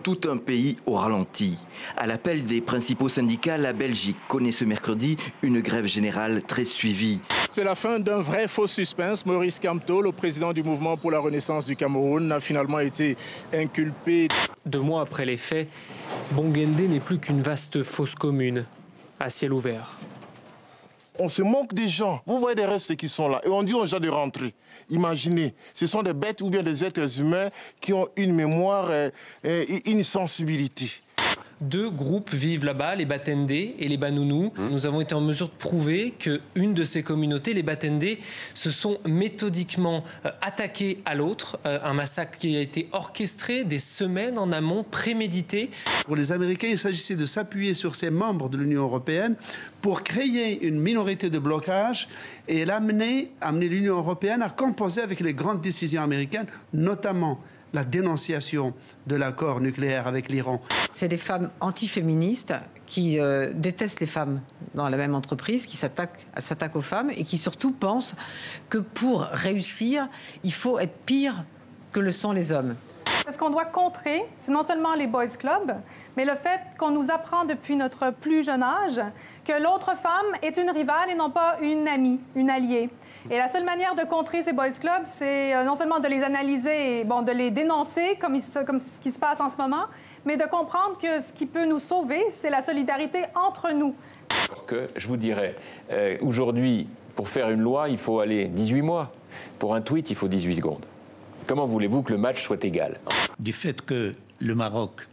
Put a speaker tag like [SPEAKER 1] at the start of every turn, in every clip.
[SPEAKER 1] Tout un pays au ralenti. À l'appel des principaux syndicats, la Belgique connaît ce mercredi une grève générale très suivie.
[SPEAKER 2] C'est la fin d'un vrai faux suspense. Maurice Kamto, le président du mouvement pour la renaissance du Cameroun, a finalement été inculpé.
[SPEAKER 3] 2 mois après les faits, Bongende n'est plus qu'une vaste fosse commune, à ciel ouvert.
[SPEAKER 4] On se moque des gens. Vous voyez des restes qui sont là et on dit aux gens de rentrer. Imaginez, ce sont des bêtes ou bien des êtres humains qui ont une mémoire et une sensibilité.
[SPEAKER 3] 2 groupes vivent là-bas, les Batende et les Banounous. Nous avons été en mesure de prouver qu'une de ces communautés, les Batende, se sont méthodiquement attaquées à l'autre. Un massacre qui a été orchestré des semaines en amont, prémédité.
[SPEAKER 5] Pour les Américains, il s'agissait de s'appuyer sur ces membres de l'Union européenne pour créer une minorité de blocage et amener l'Union européenne à composer avec les grandes décisions américaines, notamment la dénonciation de l'accord nucléaire avec l'Iran.
[SPEAKER 6] C'est des femmes antiféministes qui détestent les femmes dans la même entreprise, qui s'attaquent aux femmes et qui surtout pensent que pour réussir, il faut être pire que le sont les hommes.
[SPEAKER 7] Ce qu'on doit contrer, c'est non seulement les boys clubs, mais le fait qu'on nous apprend depuis notre plus jeune âge que l'autre femme est une rivale et non pas une amie, une alliée. Et la seule manière de contrer ces boys clubs, c'est non seulement de les analyser et de les dénoncer comme ce qui se passe en ce moment, mais de comprendre que ce qui peut nous sauver, c'est la solidarité entre nous.
[SPEAKER 8] Alors que, je vous dirais, aujourd'hui, pour faire une loi, il faut aller 18 mois. Pour un tweet, il faut 18 secondes. Comment voulez-vous que le match soit égal?
[SPEAKER 9] Du fait que le Maroc,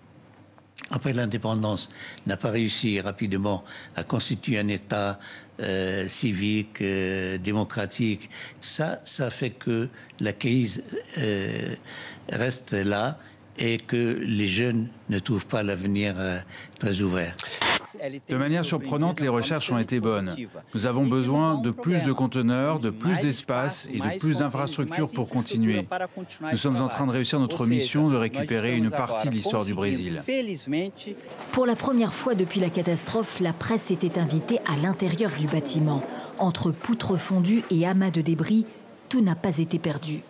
[SPEAKER 9] après l'indépendance, n'a pas réussi rapidement à constituer un État civique, démocratique, ça fait que la crise reste là et que les jeunes ne trouvent pas l'avenir très ouvert.
[SPEAKER 10] De manière surprenante, les recherches ont été bonnes. Nous avons besoin de plus de conteneurs, de plus d'espace et de plus d'infrastructures pour continuer. Nous sommes en train de réussir notre mission de récupérer une partie de l'histoire du Brésil.
[SPEAKER 11] Pour la première fois depuis la catastrophe, la presse était invitée à l'intérieur du bâtiment. Entre poutres fondues et amas de débris, tout n'a pas été perdu.